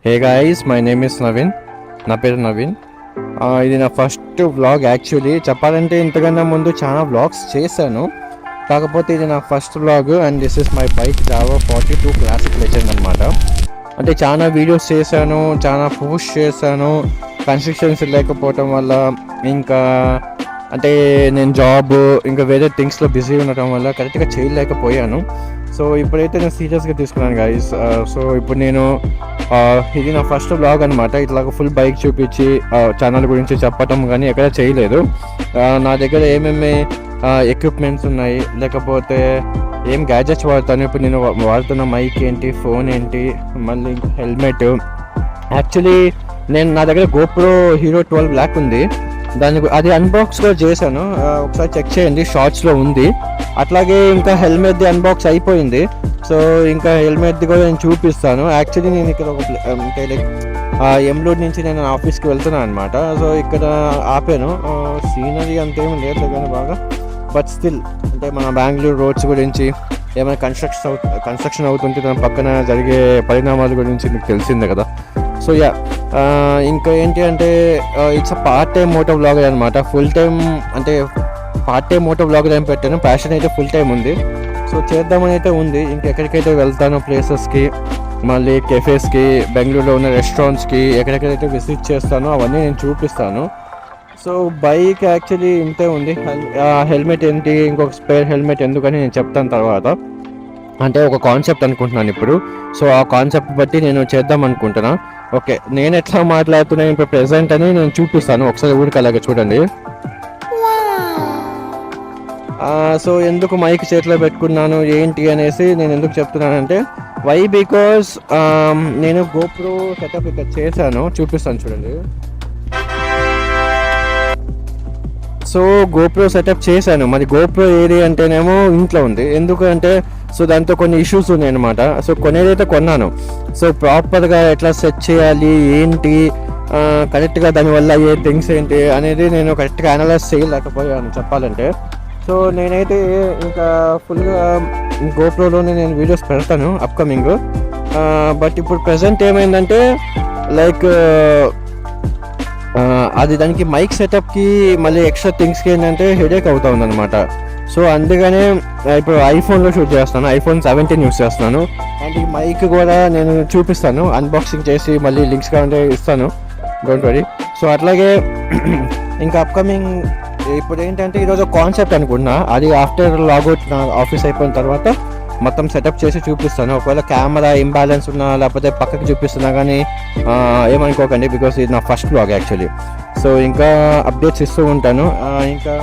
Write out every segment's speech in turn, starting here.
Hey guys, my name is Naveen. నా పేరు నవీన్. ఇది నా ఫస్ట్ వ్లాగ్. యాక్చువల్లీ చెప్పాలంటే ఇంతకన్నా ముందు చాలా వ్లాగ్స్ చేశాను, కాకపోతే ఇది నా first vlog. And this is my bike Java 42 classic legend అనమాట. అంటే చాలా వీడియోస్ చేశాను, చాలా పోస్ట్ చేశాను. కన్స్ట్రక్షన్స్ లేకపోవటం వల్ల, ఇంకా అంటే నేను జాబ్ ఇంకా వేరే థింగ్స్లో బిజీ ఉండటం వల్ల కరెక్ట్గా చేయలేకపోయాను. సో ఇప్పుడైతే నేను సీరియస్గా తీసుకున్నాను గాయస్. సో ఇప్పుడు నేను ఇది నా ఫస్ట్ బ్లాగ్ అనమాట. ఇట్లాగ ఫుల్ బైక్ చూపించి ఛానల్ గురించి చెప్పటం కానీ ఎక్కడ చేయలేదు. నా దగ్గర ఏమేమి ఎక్విప్మెంట్స్ ఉన్నాయి, లేకపోతే ఏం గ్యాజెట్స్ వాడతాను, ఇప్పుడు నేను వాడుతున్న మైక్ ఏంటి, ఫోన్ ఏంటి, మళ్ళీ హెల్మెట్. యాక్చువల్లీ నా దగ్గర గోప్రో హీరో 12 బ్లాక్ ఉంది. అది అన్బాక్స్ కూడా చేశాను, ఒకసారి చెక్ చేయండి, షార్ట్స్లో ఉంది. అట్లాగే ఇంకా హెల్మెట్ది అన్బాక్స్ అయిపోయింది. సో ఇంకా హెల్మెట్ది కూడా నేను చూపిస్తాను. యాక్చువల్లీ నేను ఇక్కడ అంటే లైక్ ఎమ్లూడ్ నుంచి నేను ఆఫీస్కి వెళ్తున్నాను అనమాట. సో ఇక్కడ ఆపాను. సీనరీ అంతేం లేదు కానీ బాగా, బట్ స్టిల్ అంటే మన బెంగళూరు రోడ్స్ గురించి, ఏమైనా కన్స్ట్రక్షన్ అవుతుంటే దాని పక్కన జరిగే పరిణామాల గురించి మీకు తెలిసిందే కదా. సో యా, ఇంకా ఏంటి అంటే it's a part time moto vlogger అనమాట. ఫుల్ టైం అంటే పార్ట్ టైం మోటో వ్లాగర్ ఏం పెట్టాను, ప్యాషన్ అయితే ఫుల్ టైం ఉంది. సో చేద్దామని అయితే ఉంది. ఇంకెక్కడికైతే వెళ్తాను ప్లేసెస్కి, మళ్ళీ కెఫేస్కి, బెంగళూరులో ఉన్న రెస్టారెంట్స్కి, ఎక్కడెక్కడైతే విజిట్ చేస్తానో అవన్నీ నేను చూపిస్తాను. సో బైక్ యాక్చువల్లీ ఇంతే ఉంది. హెల్మెట్ ఏంటి, ఇంకొక స్పేర్ హెల్మెట్ ఎందుకని నేను చెప్తాను తర్వాత. అంటే ఒక కాన్సెప్ట్ అనుకుంటున్నాను ఇప్పుడు. సో ఆ కాన్సెప్ట్ బట్టి నేను చేద్దాం అనుకుంటున్నా. ఓకే, నేను ఎట్లా మాట్లాడుతున్నాను ఇప్పుడు ప్రెజెంట్ అని నేను చూపిస్తాను. ఒకసారి ఊరికి అలాగే చూడండి. సో ఎందుకు మైక్ చేతిలో పెట్టుకున్నాను ఏంటి అనేసి నేను ఎందుకు చెప్తున్నానంటే, వై బికాస్ నేను గోప్రో సెటప్ ఇక్కడ చేశాను, చూపిస్తాను చూడండి. సో గోప్రో సెటప్ చేశాను. మరి గోప్రో ఏది అంటేనేమో ఇంట్లో ఉంది. ఎందుకంటే సో దాంతో కొన్ని ఇష్యూస్ ఉన్నాయి అనమాట. సో కొనేదైతే కొన్నాను. సో ప్రాపర్గా ఎట్లా సెట్ చేయాలి, ఏంటి కరెక్ట్గా దానివల్ల ఏ థింగ్స్ ఏంటి అనేది నేను కరెక్ట్గా అనలైజ్ చేయలేకపోయాను చెప్పాలంటే. సో నేనైతే ఇంకా ఫుల్గా గోప్రోలోనే నేను వీడియోస్ పెడతాను అప్కమింగ్. బట్ ఇప్పుడు ప్రజెంట్ ఏమైందంటే లైక్ అది దానికి మైక్ సెటప్కి మళ్ళీ ఎక్స్ట్రా థింగ్స్కి ఏంటంటే హెడేక్ అవుతా ఉందన్నమాట. సో అందుకనే ఇప్పుడు ఐఫోన్లో షూట్ చేస్తాను, iPhone 17 యూస్ చేస్తున్నాను. అండ్ ఈ మైక్ కూడా నేను చూపిస్తాను, అన్బాక్సింగ్ చేసి మళ్ళీ లింక్స్ కావాలంటే ఇస్తాను, డోంట్ వరీ. సో అట్లాగే ఇంకా అప్కమింగ్ ఇప్పుడు ఏంటంటే ఈరోజు కాన్సెప్ట్ అనుకున్నా, అది ఆఫ్టర్ లాగౌట్ నా ఆఫీస్ అయిపోయిన తర్వాత మొత్తం సెటప్ చేసి చూపిస్తాను. ఒకవేళ కెమెరా ఇంబ్యాలెన్స్ ఉన్నా లేకపోతే పక్కకి చూపిస్తున్నా కానీ ఏమనుకోకండి, బికాస్ ఇది నా ఫస్ట్ వ్లాగ్ యాక్చువల్లీ. సో ఇంకా అప్డేట్స్ ఇస్తూ ఉంటాను. ఇంకా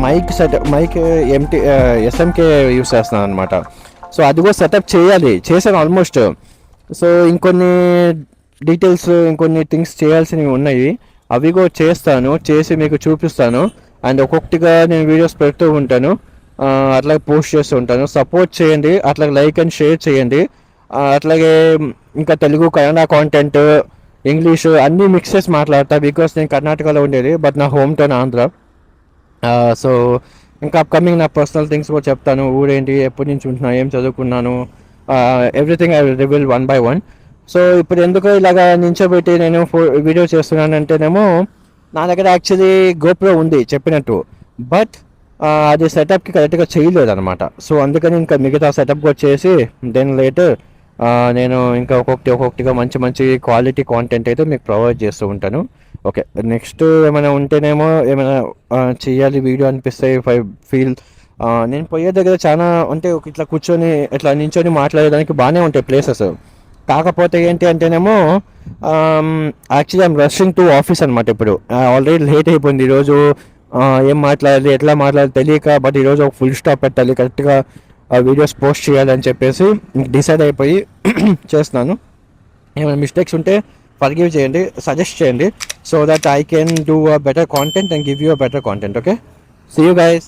మైక్ SMK యూస్ చేస్తున్నాను అనమాట. సో అది కూడా సెటప్ చేశాను ఆల్మోస్ట్. సో ఇంకొన్ని డీటెయిల్స్, ఇంకొన్ని థింగ్స్ చేయాల్సినవి ఉన్నాయి, అవి కూడా చేసి మీకు చూపిస్తాను. అండ్ ఒక్కొక్కటిగా నేను వీడియోస్ పెడుతూ ఉంటాను, అట్లాగే పోస్ట్ చేస్తూ ఉంటాను. సపోర్ట్ చేయండి, అట్లాగే లైక్ అండ్ షేర్ చేయండి. అట్లాగే ఇంకా తెలుగు, కన్నడ కాంటెంట్, ఇంగ్లీషు అన్నీ మిక్స్ చేసి మాట్లాడతా, బికాస్ నేను కర్ణాటకలో ఉండేది, బట్ నా హోమ్ టౌన్ ఆంధ్ర. సో ఇంకా అప్కమింగ్ నా పర్సనల్ థింగ్స్ కూడా చెప్తాను. ఊరేంటి, ఎప్పటి నుంచి ఉంటున్నా, ఏం చదువుకున్నాను, everything I will reveal 1 by 1. So ఇప్పుడు ఎందుకు ఇలాగా నించోబెట్టి నేను వీడియో చేస్తున్నానంటేనేమో, నా దగ్గర యాక్చువల్లీ గోప్రో ఉంది చెప్పినట్టు, బట్ అది సెటప్కి కరెక్ట్గా చేయలేదు అనమాట. సో అందుకని ఇంకా మిగతా సెటప్ కూడా చేసి దెన్ లేటర్ నేను ఇంకా ఒక్కొక్కటిగా మంచి క్వాలిటీ కాంటెంట్ అయితే మీకు ప్రొవైడ్ చేస్తూ ఉంటాను. ఓకే, నెక్స్ట్ ఏమైనా ఉంటేనేమో ఏమైనా చేయాలి వీడియో అనిపిస్తే, ఇఫ్ ఐ ఫీల్ నేను పోయే దగ్గర చాలా అంటే ఇట్లా కూర్చొని ఇట్లా నించొని మాట్లాడడానికి బాగానే ఉంటాయి ప్లేసెస్. కాకపోతే ఏంటి అంటేనేమో actually I'm rushing to office అనమాట. ఇప్పుడు ఆల్రెడీ లేట్ అయిపోయింది ఈరోజు. ఏం మాట్లాడాలి, ఎట్లా మాట్లాడాలి తెలియక, బట్ ఈరోజు ఒక ఫుల్ స్టాప్ పెట్టాలి, కరెక్ట్గా వీడియోస్ పోస్ట్ చేయాలని చెప్పేసి డిసైడ్ అయిపోయి చేస్తున్నాను. ఏమైనా మిస్టేక్స్ ఉంటే ఫర్గివ్ చేయండి, సజెస్ట్ చేయండి, so that I can do a better content and give you a better content. Okay, see you guys.